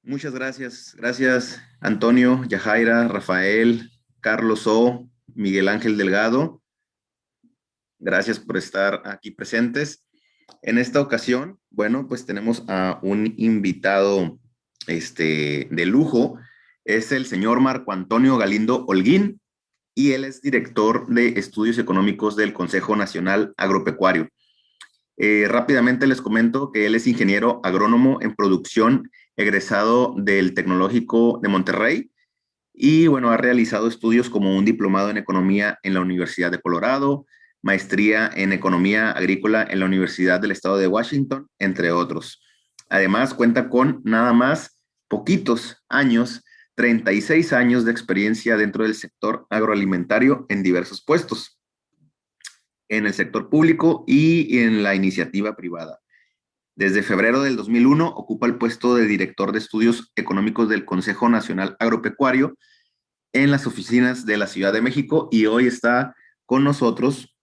Muchas gracias. Gracias, Antonio, Yajaira, Rafael, Carlos O, Miguel Ángel Delgado. Gracias por estar aquí presentes. En esta ocasión, bueno, pues tenemos a un invitado de lujo. Es el señor Marco Antonio Galindo Holguín y él es director de estudios económicos del Consejo Nacional Agropecuario. Rápidamente les comento que él es ingeniero agrónomo en producción, egresado del Tecnológico de Monterrey y bueno, ha realizado estudios como un diplomado en economía en la Universidad de Colorado, maestría en economía agrícola en la Universidad del Estado de Washington, entre otros. Además, cuenta con nada más poquitos años, 36 años de experiencia dentro del sector agroalimentario en diversos puestos en el sector público y en la iniciativa privada. Desde febrero del 2001 ocupa el puesto de director de estudios económicos del Consejo Nacional Agropecuario en las oficinas de la Ciudad de México y hoy está con nosotros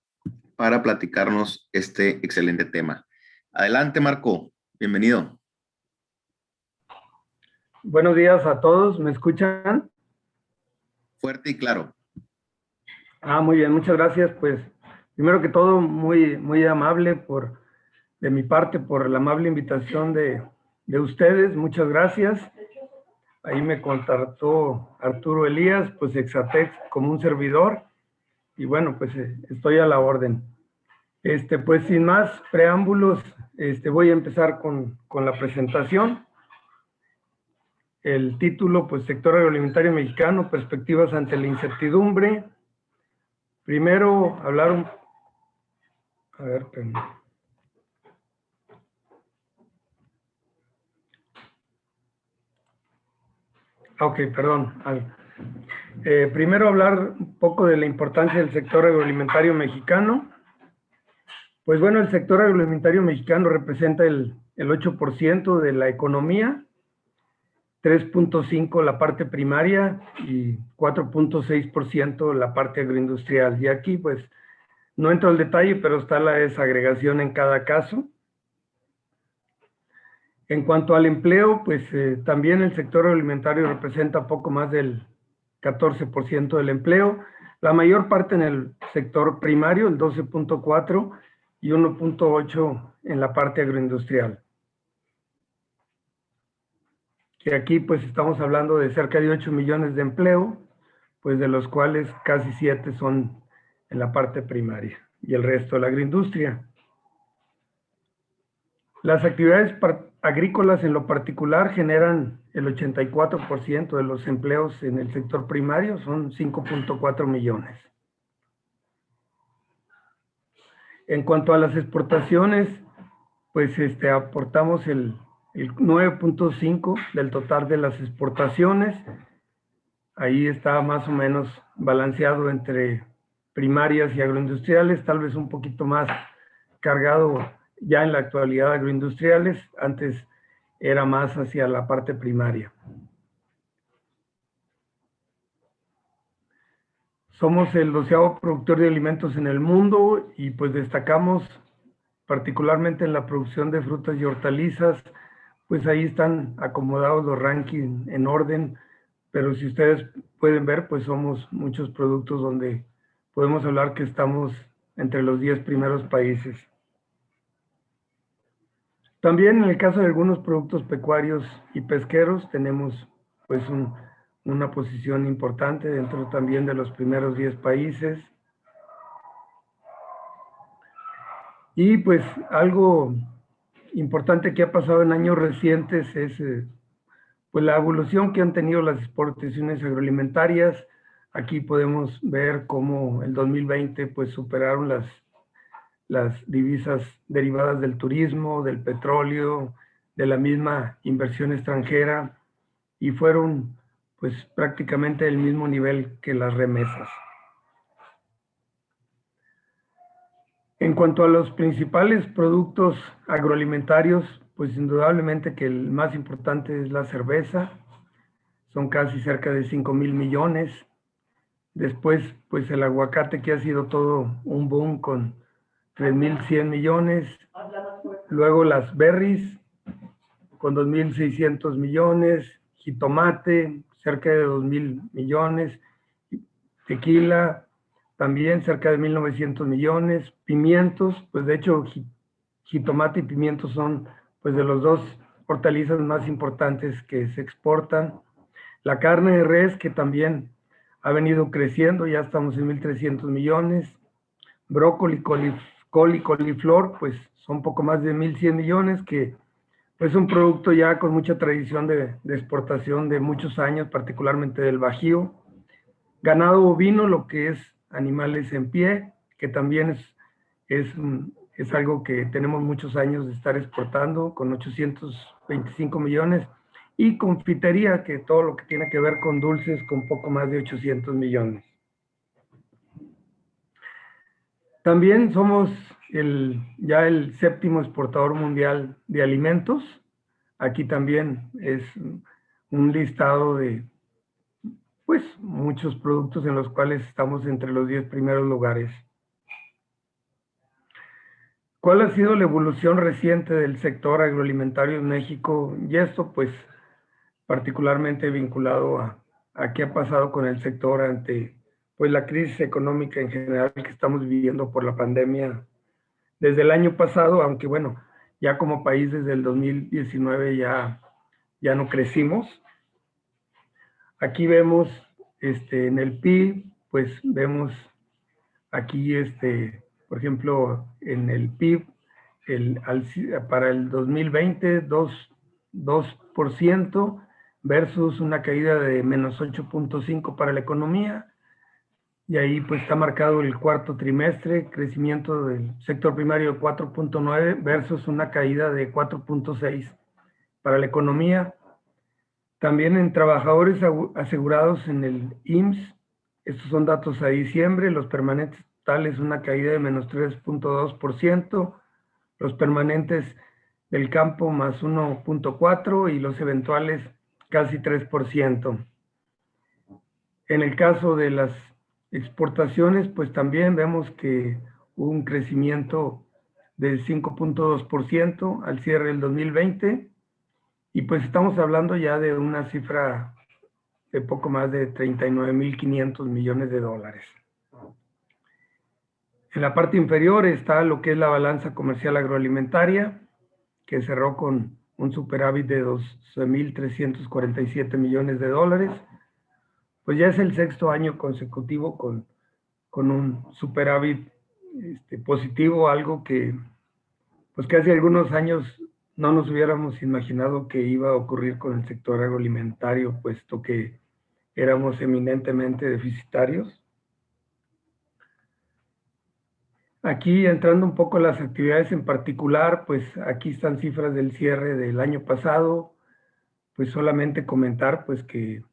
para platicarnos este excelente tema. Adelante, Marco. Bienvenido. Buenos días a todos. ¿Me escuchan? Fuerte y claro. Muy bien. Muchas gracias. Pues, primero que todo, muy amable de mi parte por la amable invitación de ustedes. Muchas gracias. Ahí me contactó Arturo Elías, pues Exatex como un servidor. Y bueno, pues estoy a la orden. Pues sin más preámbulos, voy a empezar con la presentación. El título, pues Sector Agroalimentario Mexicano, Perspectivas ante la Incertidumbre. Primero, hablar un... A ver, perdón. Ok, perdón. Primero hablar un poco de la importancia del sector agroalimentario mexicano. Pues bueno, el sector agroalimentario mexicano representa el 8% de la economía, 3.5% la parte primaria y 4.6% la parte agroindustrial. Y aquí pues no entro al detalle, pero está la desagregación en cada caso. En cuanto al empleo, pues también el sector alimentario representa poco más del 14% del empleo, la mayor parte en el sector primario, el 12.4%, y 1.8% en la parte agroindustrial. Que aquí pues estamos hablando de cerca de 8 millones de empleo, pues de los cuales casi 7 son en la parte primaria y el resto de la agroindustria. Las actividades agrícolas en lo particular generan el 84% de los empleos en el sector primario, son 5.4 millones. En cuanto a las exportaciones, pues aportamos el 9.5% del total de las exportaciones. Ahí está más o menos balanceado entre primarias y agroindustriales, tal vez un poquito más cargado ya en la actualidad agroindustriales, antes era más hacia la parte primaria. Somos el 12º productor de alimentos en el mundo y pues destacamos particularmente en la producción de frutas y hortalizas, pues ahí están acomodados los rankings en orden, pero si ustedes pueden ver, pues somos muchos productos donde podemos hablar que estamos entre los 10 primeros países. También en el caso de algunos productos pecuarios y pesqueros tenemos pues una posición importante dentro también de los primeros 10 países. Y pues algo importante que ha pasado en años recientes es pues la evolución que han tenido las exportaciones agroalimentarias. Aquí podemos ver cómo el 2020 pues superaron las divisas derivadas del turismo, del petróleo, de la misma inversión extranjera y fueron pues prácticamente el mismo nivel que las remesas. En cuanto a los principales productos agroalimentarios, pues indudablemente que el más importante es la cerveza, son casi cerca de 5,000 millones. Después, pues el aguacate, que ha sido todo un boom con 3,100 millones. Luego las berries, con 2.600 millones, jitomate, cerca de 2.000 millones, tequila, también cerca de 1.900 millones, pimientos, pues de hecho jitomate y pimientos son pues de los dos hortalizas más importantes que se exportan. La carne de res, que también ha venido creciendo, ya estamos en 1.300 millones. Brócoli, col y coliflor, pues son poco más de 1.100 millones, que es un producto ya con mucha tradición de exportación de muchos años, particularmente del Bajío. Ganado bovino, lo que es animales en pie, que también es algo que tenemos muchos años de estar exportando, con 825 millones. Y confitería, que todo lo que tiene que ver con dulces, con poco más de 800 millones. También somos ya el séptimo exportador mundial de alimentos. Aquí también es un listado de pues muchos productos en los cuales estamos entre los 10 primeros lugares. ¿Cuál ha sido la evolución reciente del sector agroalimentario en México? Y esto pues particularmente vinculado a qué ha pasado con el sector ante pues la crisis económica en general que estamos viviendo por la pandemia desde el año pasado, aunque bueno, ya como país desde el 2019 ya no crecimos. Aquí vemos en el PIB, pues vemos aquí, por ejemplo, en el PIB, para el 2020, 2% versus una caída de menos 8.5 para la economía. Y ahí pues está marcado el cuarto trimestre, crecimiento del sector primario de 4.9 versus una caída de 4.6 para la economía. También en trabajadores asegurados en el IMSS, estos son datos a diciembre, los permanentes totales una caída de menos 3.2%, los permanentes del campo más 1.4% y los eventuales casi 3%. En el caso de las exportaciones, pues también vemos que hubo un crecimiento del 5.2% al cierre del 2020 y pues estamos hablando ya de una cifra de poco más de 39.500 millones de dólares. En la parte inferior está lo que es la balanza comercial agroalimentaria, que cerró con un superávit de 12.347 millones de dólares. Pues ya es el sexto año consecutivo con un superávit positivo, algo que pues que hace algunos años no nos hubiéramos imaginado que iba a ocurrir con el sector agroalimentario, puesto que éramos eminentemente deficitarios. Aquí entrando un poco a las actividades en particular, pues aquí están cifras del cierre del año pasado, pues solamente comentar pues que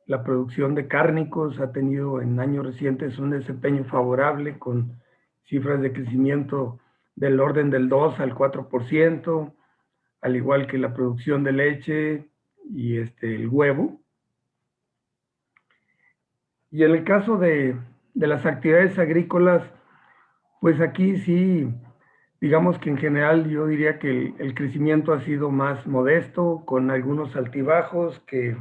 la producción de cárnicos ha tenido en años recientes un desempeño favorable con cifras de crecimiento del orden del 2 al 4%, al igual que la producción de leche y el huevo. Y en el caso de las actividades agrícolas, pues aquí sí, digamos que en general yo diría que el crecimiento ha sido más modesto, con algunos altibajos que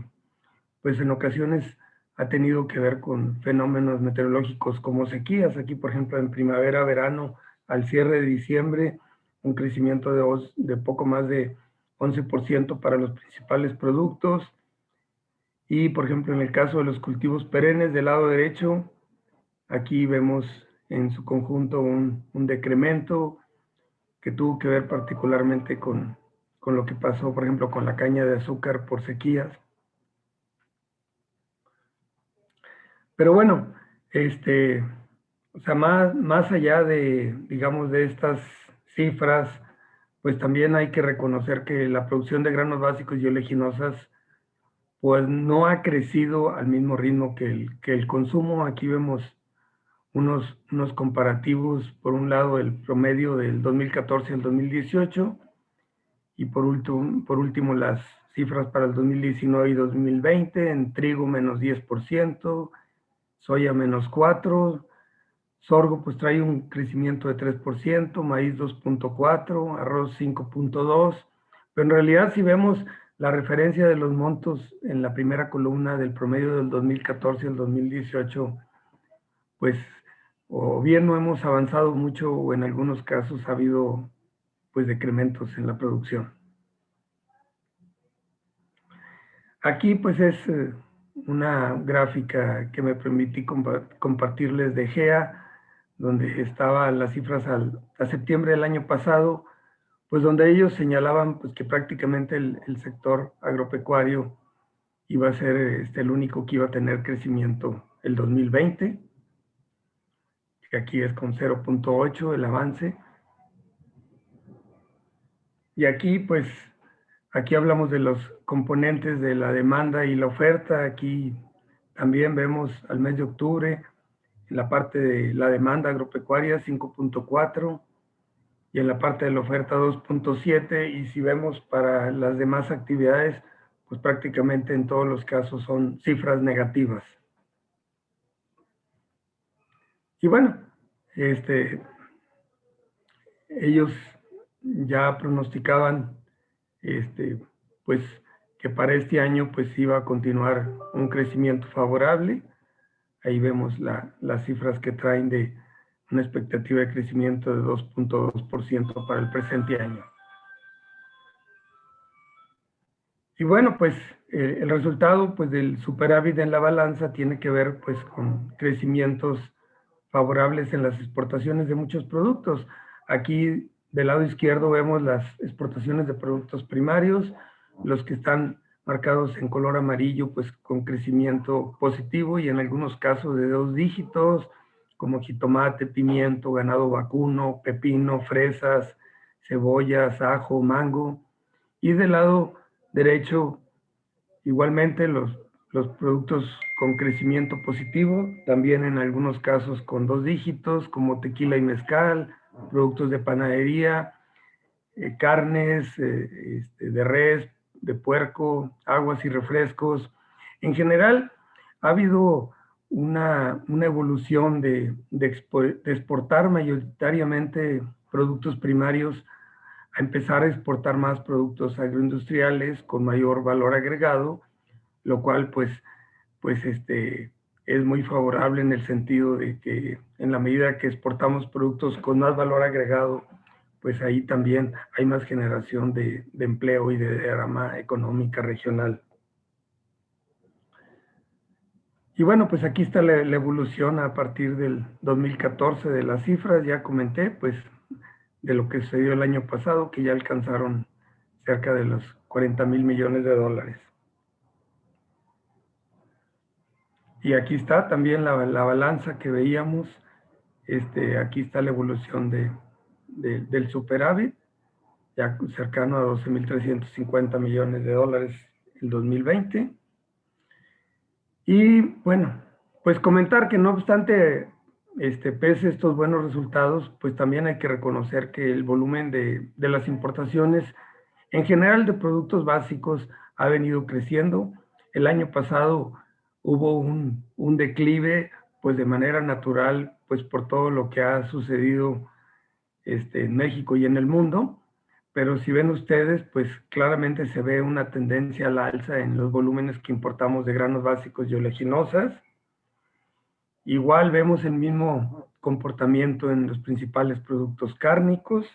pues en ocasiones ha tenido que ver con fenómenos meteorológicos como sequías. Aquí, por ejemplo, en primavera, verano, al cierre de diciembre, un crecimiento de poco más de 11% para los principales productos. Y, por ejemplo, en el caso de los cultivos perennes del lado derecho, aquí vemos en su conjunto un decremento que tuvo que ver particularmente con lo que pasó, por ejemplo, con la caña de azúcar por sequías. Pero bueno, o sea, más allá de, digamos, de estas cifras, pues también hay que reconocer que la producción de granos básicos y oleaginosas, pues no ha crecido al mismo ritmo que el consumo. Aquí vemos unos comparativos, por un lado, el promedio del 2014 al 2018, y por último las cifras para el 2019 y 2020, en trigo menos 10%, soya menos 4%, sorgo pues trae un crecimiento de 3%, maíz 2.4%, arroz 5.2%, Pero en realidad, si vemos la referencia de los montos en la primera columna del promedio del 2014 al 2018, pues o bien no hemos avanzado mucho o en algunos casos ha habido pues decrementos en la producción. Aquí pues es una gráfica que me permití compartirles de GEA, donde estaban las cifras a septiembre del año pasado, pues donde ellos señalaban pues que prácticamente el sector agropecuario iba a ser el único que iba a tener crecimiento el 2020, que aquí es con 0.8 el avance. Y aquí pues aquí hablamos de los componentes de la demanda y la oferta. Aquí también vemos al mes de octubre en la parte de la demanda agropecuaria 5.4 y en la parte de la oferta 2.7, y si vemos para las demás actividades, pues prácticamente en todos los casos son cifras negativas. Y bueno, ellos ya pronosticaban pues que para este año pues iba a continuar un crecimiento favorable. Ahí vemos las cifras que traen de una expectativa de crecimiento de 2.2% para el presente año. Y bueno, pues el resultado pues del superávit en la balanza tiene que ver pues con crecimientos favorables en las exportaciones de muchos productos. Aquí del lado izquierdo vemos las exportaciones de productos primarios, los que están marcados en color amarillo pues con crecimiento positivo y en algunos casos de 2 dígitos, como jitomate, pimiento, ganado vacuno, pepino, fresas, cebollas, ajo, mango. Y del lado derecho, igualmente los productos con crecimiento positivo, también en algunos casos con 2 dígitos, como tequila y mezcal, productos de panadería, carnes de res, de puerco, aguas y refrescos. En general, ha habido una evolución de exportar mayoritariamente productos primarios a empezar a exportar más productos agroindustriales con mayor valor agregado, lo cual pues es muy favorable en el sentido de que en la medida que exportamos productos con más valor agregado, pues ahí también hay más generación de empleo y de derrama económica regional. Y bueno, pues aquí está la evolución a partir del 2014 de las cifras, ya comenté, pues de lo que sucedió el año pasado, que ya alcanzaron cerca de los 40,000 millones de dólares. Y aquí está también la balanza que veíamos. Aquí está la evolución del superávit, ya cercano a 12,350 millones de dólares el 2020. Y bueno, pues comentar que no obstante, pese a estos buenos resultados, pues también hay que reconocer que el volumen de las importaciones en general de productos básicos ha venido creciendo. El año pasado hubo un declive, pues de manera natural, pues por todo lo que ha sucedido en México y en el mundo. Pero si ven ustedes, pues claramente se ve una tendencia a la alza en los volúmenes que importamos de granos básicos y oleaginosas. Igual vemos el mismo comportamiento en los principales productos cárnicos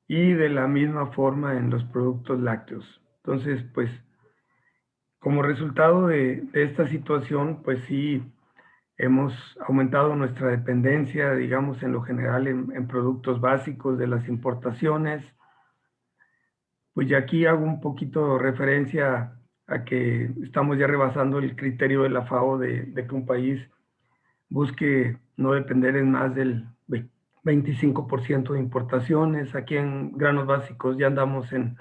y de la misma forma en los productos lácteos. Entonces, pues, como resultado de esta situación, pues sí, hemos aumentado nuestra dependencia, digamos, en lo general en productos básicos de las importaciones. Pues ya aquí hago un poquito referencia a que estamos ya rebasando el criterio de la FAO de que un país busque no depender en más del 25% de importaciones. Aquí en granos básicos ya andamos en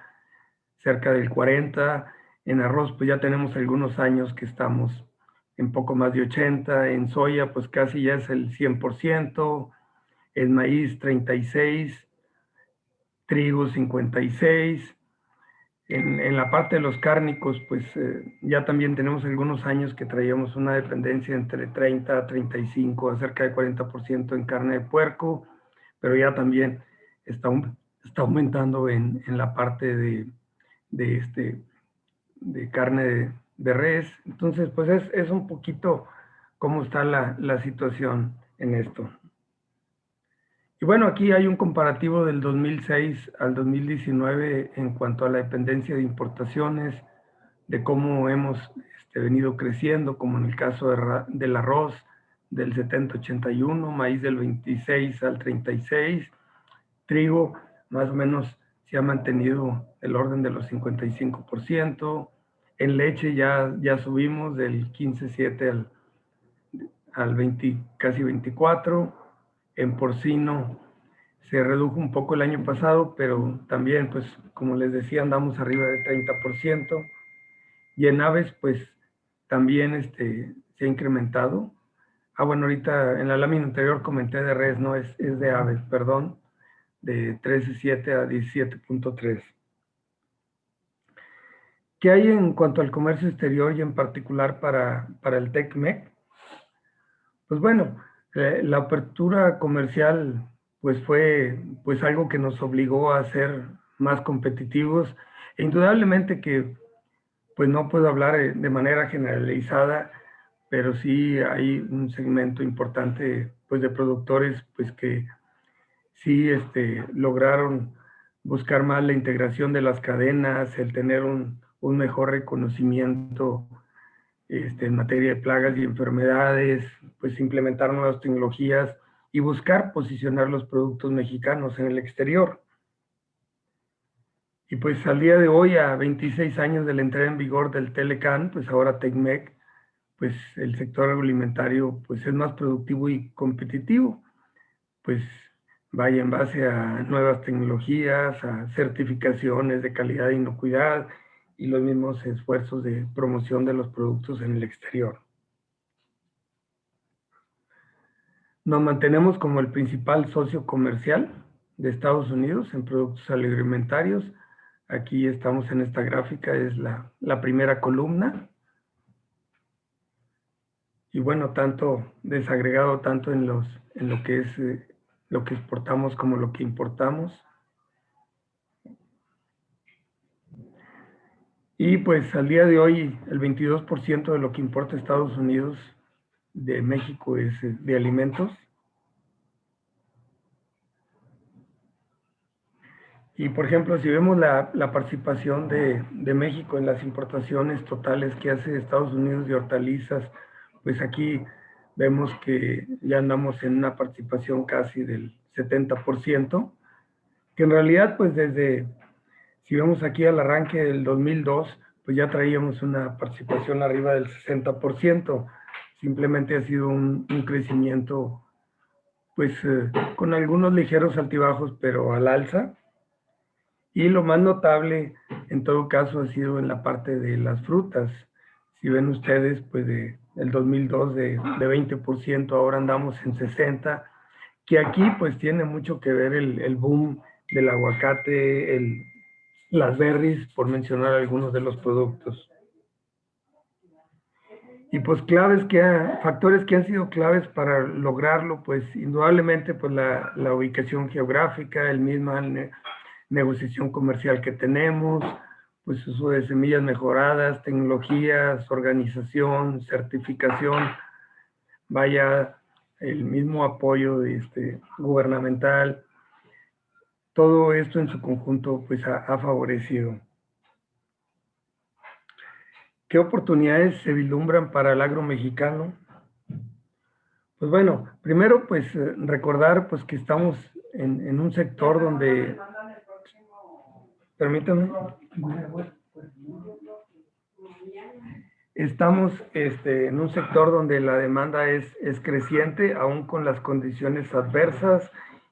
cerca del 40%, en arroz pues ya tenemos algunos años que estamos en poco más de 80%, en soya pues casi ya es el 100%, en maíz 36%, trigo 56%, en la parte de los cárnicos pues ya también tenemos algunos años que traíamos una dependencia entre 30 a 35, a cerca de 40% en carne de puerco, pero ya también está está aumentando en la parte de carne de res. Entonces, pues es un poquito cómo está la situación en esto. Y bueno, aquí hay un comparativo del 2006 al 2019 en cuanto a la dependencia de importaciones, de cómo hemos venido creciendo, como en el caso del arroz del 70-81, maíz del 26 al 36, trigo más o menos se ha mantenido el orden de los 55%, en leche ya subimos del 15.7 al 20, casi 24, en porcino se redujo un poco el año pasado, pero también, pues, como les decía, andamos arriba de 30%. Y en aves, pues, también se ha incrementado. Ah, bueno, ahorita en la lámina anterior comenté de res, no, es de aves, perdón, de 13.7 a 17.3. ¿Qué hay en cuanto al comercio exterior y en particular para el TECMEC? Pues bueno, la apertura comercial pues fue pues algo que nos obligó a ser más competitivos e indudablemente que pues no puedo hablar de manera generalizada, pero sí hay un segmento importante pues de productores pues que sí lograron buscar más la integración de las cadenas, el tener un mejor reconocimiento en materia de plagas y enfermedades, pues implementar nuevas tecnologías y buscar posicionar los productos mexicanos en el exterior. Y pues al día de hoy, a 26 años de la entrada en vigor del Telecan, pues ahora TECMEC, pues el sector agroalimentario pues es más productivo y competitivo, pues vaya en base a nuevas tecnologías, a certificaciones de calidad e inocuidad y los mismos esfuerzos de promoción de los productos en el exterior. Nos mantenemos como el principal socio comercial de Estados Unidos en productos agroalimentarios. Aquí estamos en esta gráfica, es la primera columna. Y bueno, tanto desagregado tanto en lo que es lo que exportamos como lo que importamos. Y pues al día de hoy el 22% de lo que importa Estados Unidos de México es de alimentos. Y por ejemplo, si vemos la participación de México en las importaciones totales que hace Estados Unidos de hortalizas, pues aquí vemos que ya andamos en una participación casi del 70%, que en realidad pues si vemos aquí al arranque del 2002, pues ya traíamos una participación arriba del 60%. Simplemente ha sido un crecimiento pues con algunos ligeros altibajos, pero al alza. Y lo más notable, en todo caso, ha sido en la parte de las frutas. Si ven ustedes, pues del 2002 de 20%, ahora andamos en 60%, que aquí pues tiene mucho que ver el boom del aguacate, las berries, por mencionar algunos de los productos. Y pues factores que han sido claves para lograrlo, pues indudablemente pues la ubicación geográfica, el misma negociación comercial que tenemos, pues uso de semillas mejoradas, tecnologías, organización, certificación, vaya, el mismo apoyo gubernamental, todo esto en su conjunto pues ha favorecido. ¿Qué oportunidades se vislumbran para el agro mexicano? Pues bueno, primero pues recordar pues que estamos en un sector donde, permítanme, estamos en un sector donde la demanda es creciente, aún con las condiciones adversas,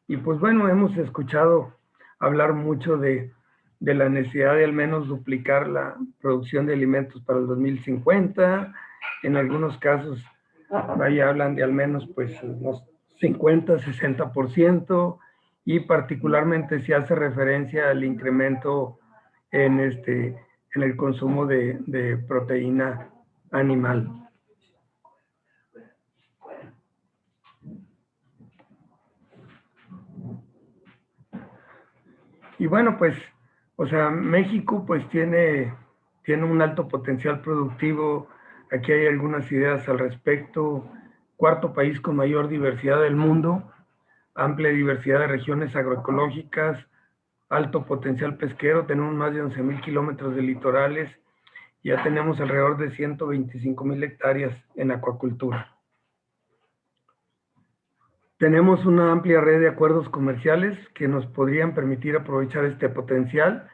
y pues bueno, hemos escuchado hablar mucho de la necesidad de al menos duplicar la producción de alimentos para el 2050, en algunos casos, vaya, hablan de al menos pues unos 50, 60%, y particularmente se hace referencia al incremento en el consumo de proteína animal. Y bueno, pues, o sea, México pues tiene un alto potencial productivo. Aquí hay algunas ideas al respecto. Cuarto país con mayor diversidad del mundo, amplia diversidad de regiones agroecológicas, alto potencial pesquero, tenemos más de 11,000 kilómetros de litorales, ya tenemos alrededor de 125,000 hectáreas en acuacultura. Tenemos una amplia red de acuerdos comerciales que nos podrían permitir aprovechar este potencial.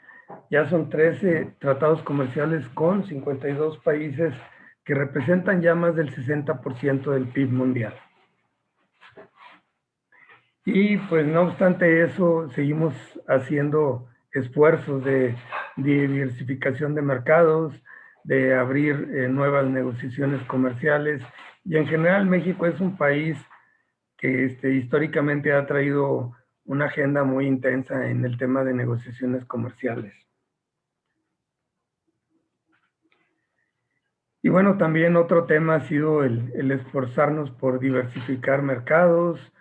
Ya son 13 tratados comerciales con 52 países que representan ya más del 60% del PIB mundial. Y pues no obstante eso, seguimos haciendo esfuerzos de diversificación de mercados, de abrir nuevas negociaciones comerciales. Y en general México es un país que históricamente ha traído una agenda muy intensa en el tema de negociaciones comerciales. Y bueno, también otro tema ha sido el esforzarnos por diversificar mercados.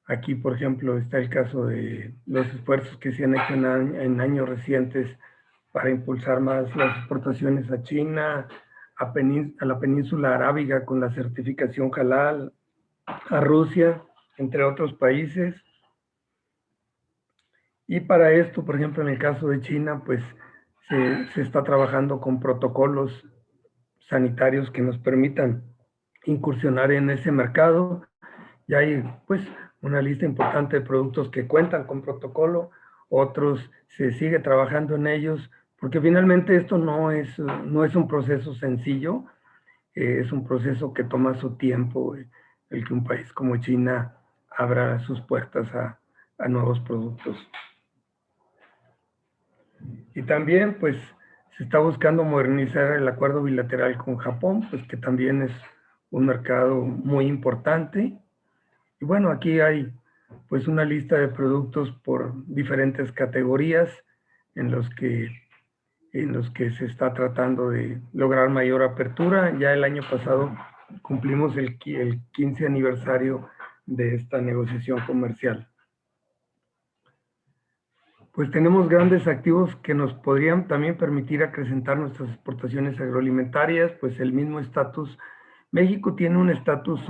Aquí, por ejemplo, está el caso de los esfuerzos que se han hecho en años recientes para impulsar más las exportaciones a China, a la península arábiga con la certificación halal, a Rusia, entre otros países. Y para esto, por ejemplo, en el caso de China, pues se está trabajando con protocolos sanitarios que nos permitan incursionar en ese mercado. Y hay pues una lista importante de productos que cuentan con protocolo, otros se sigue trabajando en ellos, porque finalmente esto no es un proceso sencillo, es un proceso que toma su tiempo, el que un país como China abra sus puertas a nuevos productos. Y también, pues, se está buscando modernizar el acuerdo bilateral con Japón, pues que también es un mercado muy importante. Y bueno, aquí hay pues una lista de productos por diferentes categorías en los que se está tratando de lograr mayor apertura. Ya el año pasado cumplimos el 15 aniversario de esta negociación comercial. Pues tenemos grandes activos que nos podrían también permitir acrecentar nuestras exportaciones agroalimentarias, pues el mismo estatus. México tiene un estatus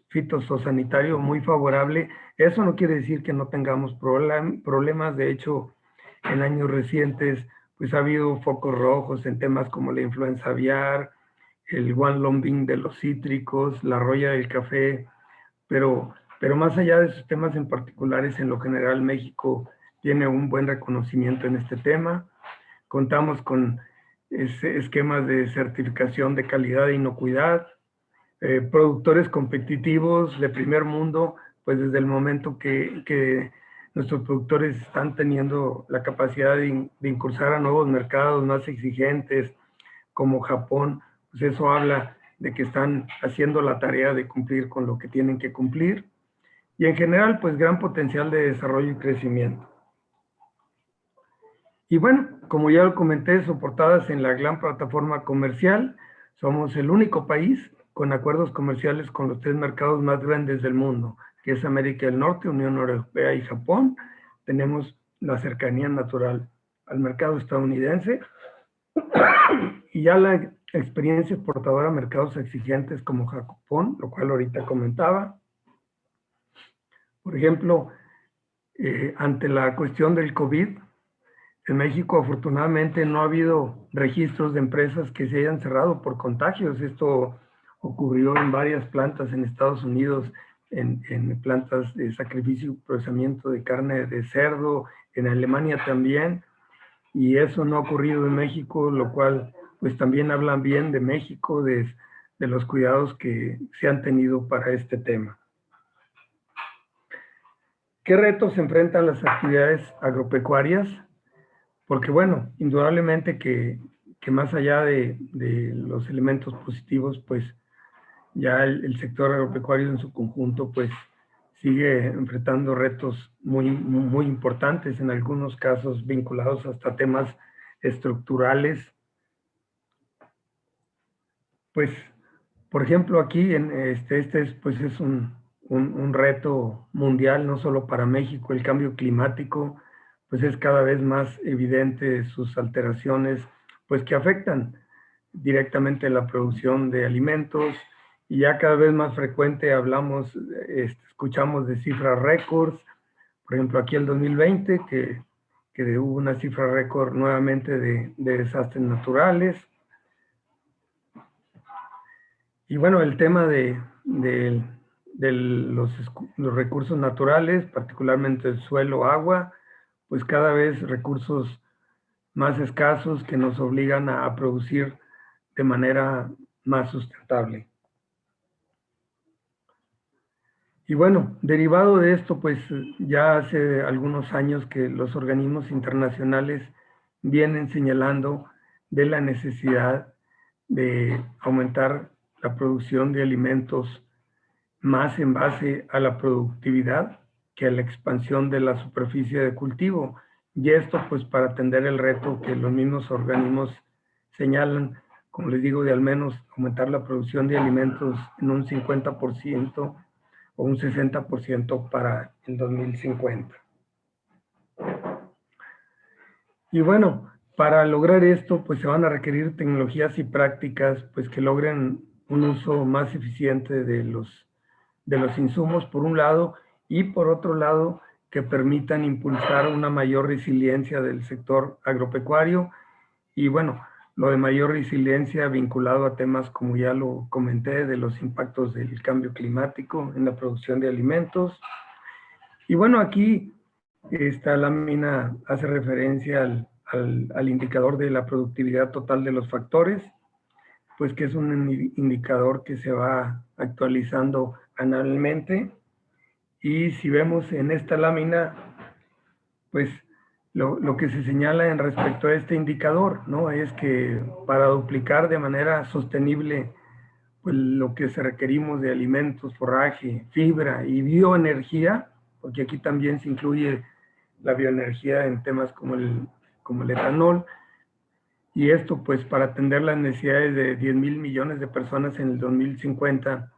fitosanitario muy favorable. Eso no quiere decir que no tengamos problemas. De hecho, en años recientes, pues ha habido focos rojos en temas como la influenza aviar, el guanlombing de los cítricos, la roya del café, pero más allá de esos temas en particulares, en lo general México tiene un buen reconocimiento en este tema. Contamos con esquemas de certificación de calidad e inocuidad, productores competitivos de primer mundo, pues desde el momento que nuestros productores están teniendo la capacidad de incursar a nuevos mercados más exigentes, como Japón, pues eso habla de que están haciendo la tarea de cumplir con lo que tienen que cumplir. Y en general, pues gran potencial de desarrollo y crecimiento. Y bueno, como ya lo comenté, soportadas en la gran plataforma comercial, somos el único país con acuerdos comerciales con los 3 mercados más grandes del mundo, que es América del Norte, Unión Europea y Japón. Tenemos la cercanía natural al mercado estadounidense y ya la experiencia exportadora a mercados exigentes como Japón, lo cual ahorita comentaba. Por ejemplo, ante la cuestión del COVID, en México afortunadamente no ha habido registros de empresas que se hayan cerrado por contagios. Esto ocurrió en varias plantas en Estados Unidos, en plantas de sacrificio y procesamiento de carne de cerdo, en Alemania también, y eso no ha ocurrido en México, lo cual pues también hablan bien de México, de los cuidados que se han tenido para este tema. ¿Qué retos enfrentan las actividades agropecuarias? Porque bueno, indudablemente que más allá de los elementos positivos, pues ya el sector agropecuario en su conjunto, pues sigue enfrentando retos muy importantes, en algunos casos vinculados hasta temas estructurales. Pues, por ejemplo, aquí pues es un reto mundial, no solo para México, el cambio climático, pues es cada vez más evidente sus alteraciones, pues que afectan directamente la producción de alimentos, y ya cada vez más frecuente hablamos, escuchamos de cifras récords. Por ejemplo, aquí el 2020, que hubo una cifra récord nuevamente de desastres naturales. Y bueno, el tema de los recursos naturales, particularmente el suelo, agua, pues cada vez recursos más escasos que nos obligan a producir de manera más sustentable. Y bueno, derivado de esto, pues ya hace algunos años que los organismos internacionales vienen señalando de la necesidad de aumentar la producción de alimentos más en base a la productividad que a la expansión de la superficie de cultivo. Y esto pues para atender el reto que los mismos organismos señalan, como les digo, de al menos aumentar la producción de alimentos en un 50% o un 60% para el 2050. Y bueno, para lograr esto, pues se van a requerir tecnologías y prácticas pues que logren un uso más eficiente de los insumos, por un lado, y por otro lado, que permitan impulsar una mayor resiliencia del sector agropecuario. Y bueno, lo de mayor resiliencia vinculado a temas como ya lo comenté, de los impactos del cambio climático en la producción de alimentos. Y bueno, aquí esta lámina hace referencia al indicador de la productividad total de los factores, pues que es un indicador que se va actualizando anualmente. Y si vemos en esta lámina, pues lo que se señala en respecto a este indicador, ¿no? Es que para duplicar de manera sostenible pues, lo que se requerimos de alimentos, forraje, fibra y bioenergía, porque aquí también se incluye la bioenergía en temas como el etanol, y esto pues para atender las necesidades de 10,000 millones de personas en el 2050,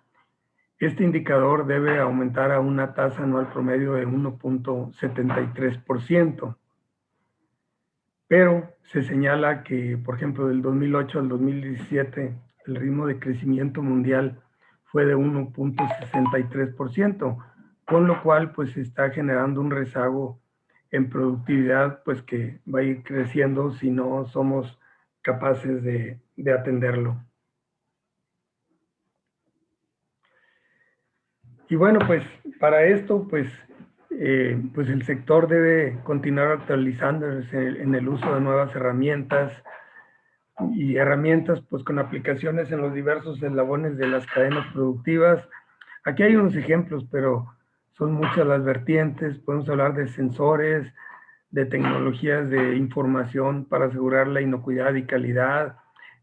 este indicador debe aumentar a una tasa anual promedio de 1.73%. Pero se señala que, por ejemplo, del 2008 al 2017, el ritmo de crecimiento mundial fue de 1.63%, con lo cual pues se está generando un rezago en productividad pues que va a ir creciendo si no somos capaces de atenderlo. Y bueno, pues para esto, pues el sector debe continuar actualizándose en el uso de nuevas herramientas y herramientas pues con aplicaciones en los diversos eslabones de las cadenas productivas. Aquí hay unos ejemplos, pero son muchas las vertientes. Podemos hablar de sensores, de tecnologías de información para asegurar la inocuidad y calidad,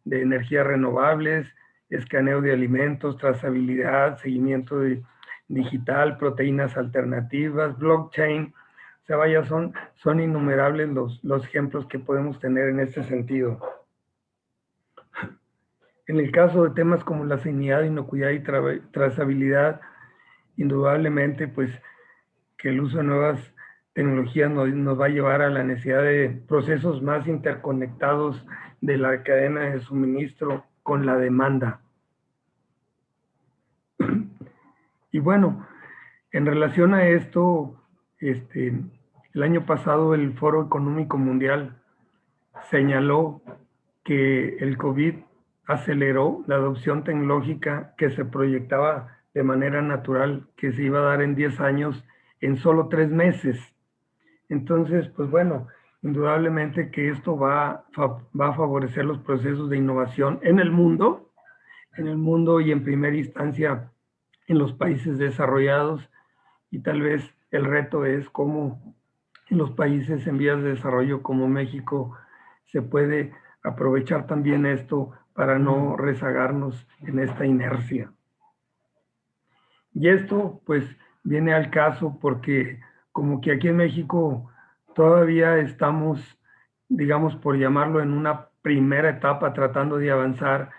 de energías renovables, escaneo de alimentos, trazabilidad, seguimiento digital, proteínas alternativas, blockchain. O sea, vaya, son innumerables los ejemplos que podemos tener en este sentido. En el caso de temas como la sanidad, inocuidad y trazabilidad, indudablemente, pues, que el uso de nuevas tecnologías nos va a llevar a la necesidad de procesos más interconectados de la cadena de suministro con la demanda. Y bueno, en relación a esto, el año pasado el Foro Económico Mundial señaló que el COVID aceleró la adopción tecnológica que se proyectaba de manera natural, que se iba a dar en 10 años, en solo 3 meses. Entonces, pues bueno, indudablemente que esto va a favorecer los procesos de innovación en el mundo y en primera instancia en los países desarrollados, y tal vez el reto es cómo en los países en vías de desarrollo como México se puede aprovechar también esto para no rezagarnos en esta inercia. Y esto pues viene al caso porque como que aquí en México todavía estamos, digamos por llamarlo, en una primera etapa tratando de avanzar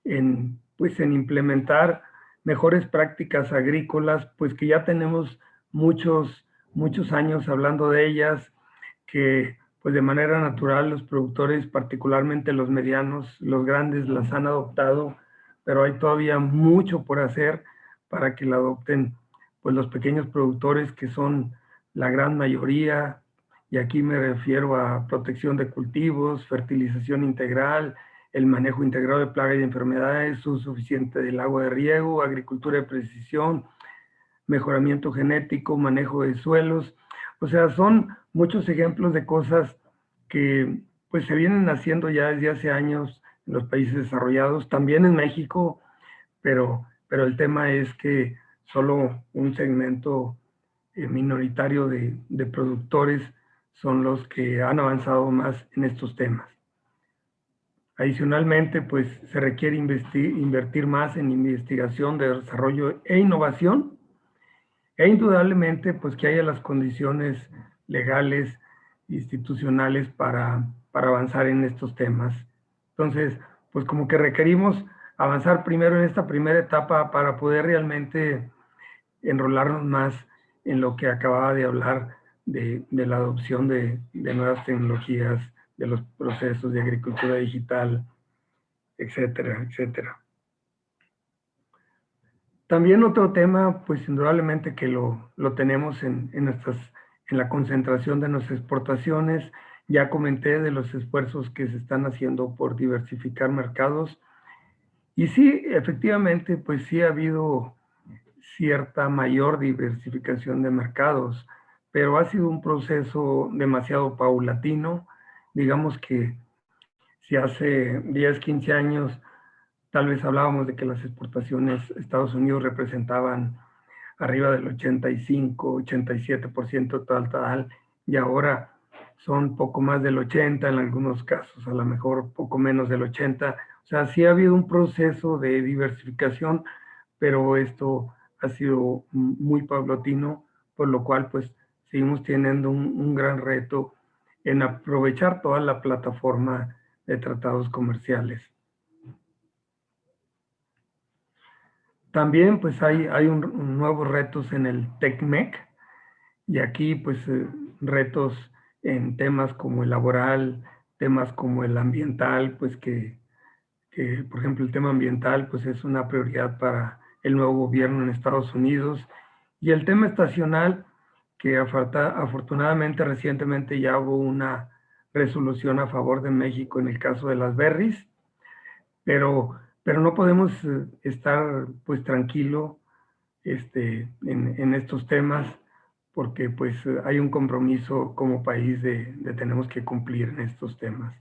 en implementar mejores prácticas agrícolas, pues que ya tenemos muchos años hablando de ellas, que pues de manera natural los productores, particularmente los medianos, los grandes, las han adoptado, pero hay todavía mucho por hacer para que la adopten pues los pequeños productores, que son la gran mayoría, y aquí me refiero a protección de cultivos, fertilización integral, el manejo integrado de plagas y enfermedades, uso suficiente del agua de riego, agricultura de precisión, mejoramiento genético, manejo de suelos. O sea, son muchos ejemplos de cosas que pues se vienen haciendo ya desde hace años en los países desarrollados, también en México, pero el tema es que solo un segmento minoritario de productores son los que han avanzado más en estos temas. Adicionalmente, pues se requiere invertir más en investigación, de desarrollo e innovación, e indudablemente pues que haya las condiciones legales, institucionales para avanzar en estos temas. Entonces, pues como que requerimos avanzar primero en esta primera etapa para poder realmente enrolarnos más en lo que acababa de hablar de la adopción de nuevas tecnologías, de los procesos de agricultura digital, etcétera, etcétera. También otro tema, pues indudablemente que lo tenemos en la concentración de nuestras exportaciones. Ya comenté de los esfuerzos que se están haciendo por diversificar mercados. Y sí, efectivamente, pues sí ha habido cierta mayor diversificación de mercados, pero ha sido un proceso demasiado paulatino. Digamos que si hace 10, 15 años tal vez hablábamos de que las exportaciones a Estados Unidos representaban arriba del 85, 87% total, y ahora son poco más del 80 en algunos casos, a lo mejor poco menos del 80. O sea, sí ha habido un proceso de diversificación, pero esto ha sido muy paulatino, por lo cual pues seguimos teniendo un gran reto en aprovechar toda la plataforma de tratados comerciales. También pues hay nuevos retos en el TECMEC, y aquí pues retos en temas como el laboral, temas como el ambiental, pues que por ejemplo el tema ambiental pues es una prioridad para el nuevo gobierno en Estados Unidos, y el tema estacional, que afortunadamente recientemente ya hubo una resolución a favor de México en el caso de las berries, pero no podemos estar pues tranquilo en estos temas, porque pues hay un compromiso como país de tenemos que cumplir en estos temas.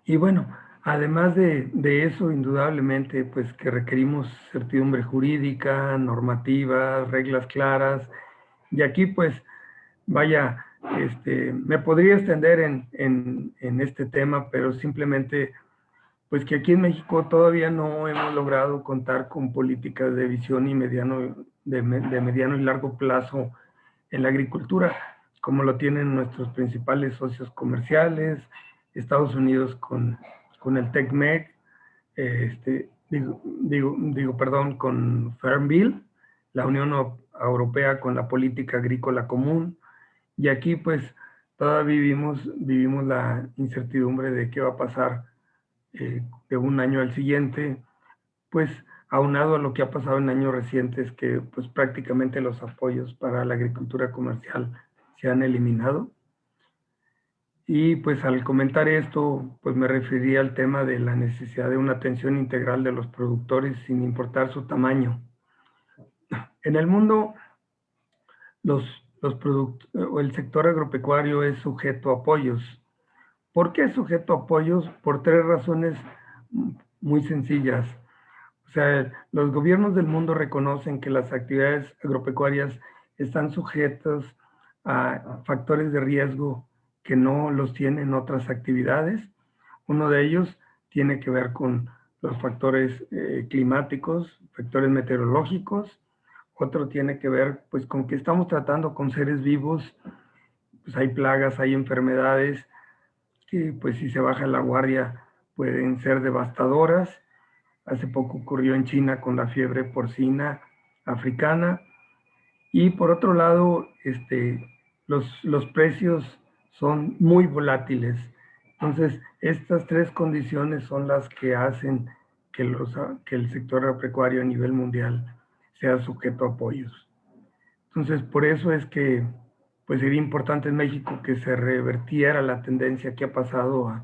Y bueno, además de eso, indudablemente pues que requerimos certidumbre jurídica, normativas, reglas claras, y aquí pues vaya, me podría extender en este tema, pero simplemente pues que aquí en México todavía no hemos logrado contar con políticas de visión y de mediano y largo plazo en la agricultura, como lo tienen nuestros principales socios comerciales, Estados Unidos con el TECMEC, con Farm Bill, la Unión Europea con la política agrícola común, y aquí pues todavía vivimos la incertidumbre de qué va a pasar de un año al siguiente, pues aunado a lo que ha pasado en años recientes, que pues prácticamente los apoyos para la agricultura comercial se han eliminado. Y pues al comentar esto, pues me refería al tema de la necesidad de una atención integral de los productores sin importar su tamaño. En el mundo, el sector agropecuario es sujeto a apoyos. ¿Por qué es sujeto a apoyos? Por tres razones muy sencillas. O sea, los gobiernos del mundo reconocen que las actividades agropecuarias están sujetas a factores de riesgo que no los tienen otras actividades. Uno de ellos tiene que ver con los factores climáticos, factores meteorológicos. Otro tiene que ver pues con que estamos tratando con seres vivos, pues hay plagas, hay enfermedades que pues si se baja la guardia pueden ser devastadoras. Hace poco ocurrió en China con la fiebre porcina africana. Y por otro lado, los precios son muy volátiles. Entonces, estas tres condiciones son las que hacen que el sector agropecuario a nivel mundial sea sujeto a apoyos. Entonces, por eso es que pues sería importante en México que se revertiera la tendencia que ha pasado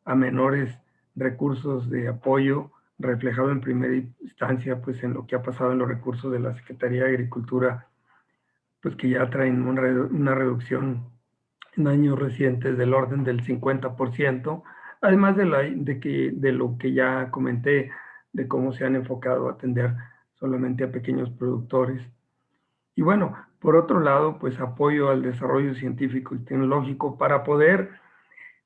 a menores recursos de apoyo, reflejado en primera instancia pues en lo que ha pasado en los recursos de la Secretaría de Agricultura, pues que ya traen una reducción en años recientes del orden del 50%, además de lo que ya comenté, de cómo se han enfocado a atender solamente a pequeños productores. Y bueno, por otro lado, pues apoyo al desarrollo científico y tecnológico para poder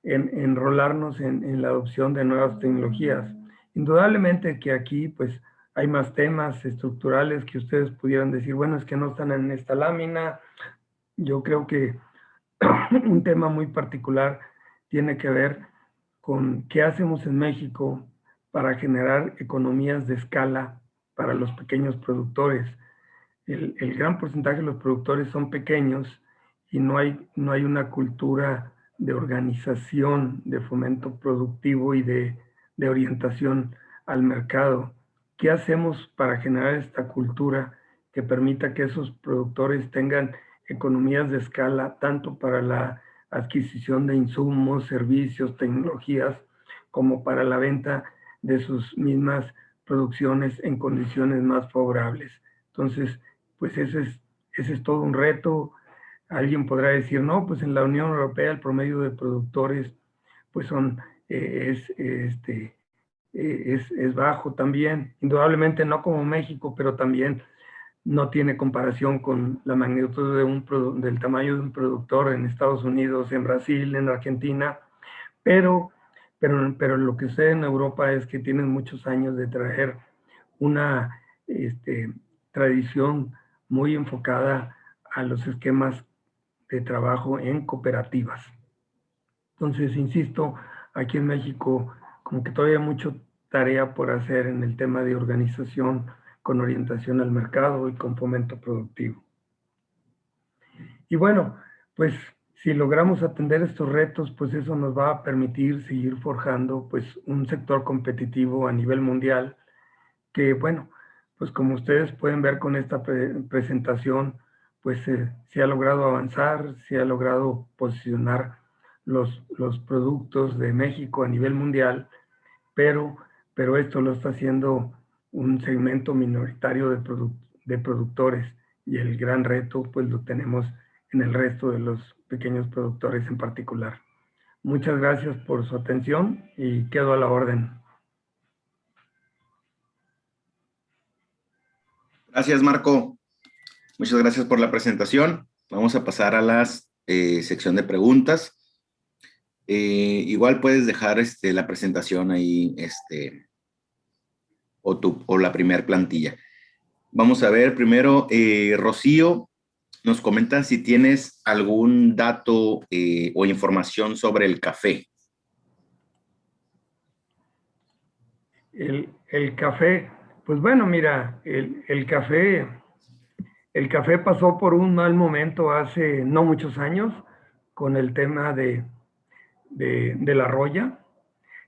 enrolarnos en la adopción de nuevas tecnologías. Indudablemente que aquí pues hay más temas estructurales que ustedes pudieran decir, bueno, es que no están en esta lámina. Yo creo que un tema muy particular tiene que ver con qué hacemos en México para generar economías de escala para los pequeños productores. El gran porcentaje de los productores son pequeños y no hay una cultura de organización, de fomento productivo y de orientación al mercado. ¿Qué hacemos para generar esta cultura que permita que esos productores tengan economías de escala, tanto para la adquisición de insumos, servicios, tecnologías, como para la venta de sus mismas producciones en condiciones más favorables? Entonces, pues ese es todo un reto. Alguien podrá decir, no, pues en la Unión Europea el promedio de productores pues son, es bajo también, indudablemente no como México, pero también no tiene comparación con la magnitud del tamaño de un productor en Estados Unidos, en Brasil, en Argentina, pero, pero lo que sucede en Europa es que tienen muchos años de traer una tradición muy enfocada a los esquemas de trabajo en cooperativas. Entonces, insisto, aquí en México como que todavía hay mucha tarea por hacer en el tema de organización con orientación al mercado y con fomento productivo. Y bueno, pues si logramos atender estos retos, pues eso nos va a permitir seguir forjando pues un sector competitivo a nivel mundial que bueno, pues como ustedes pueden ver con esta presentación, pues se ha logrado avanzar, se ha logrado posicionar los productos de México a nivel mundial, pero, pero esto lo está haciendo un segmento minoritario de productores y el gran reto pues lo tenemos en el resto de los pequeños productores en particular. Muchas gracias por su atención y quedo a la orden. Gracias, Marco. Muchas gracias por la presentación. Vamos a pasar a la sección de preguntas. Igual puedes dejar la presentación ahí o la primer plantilla. Vamos a ver primero, Rocío nos comenta si tienes algún dato o información sobre el café. El café, pues bueno, mira, el café pasó por un mal momento hace no muchos años con el tema de la roya.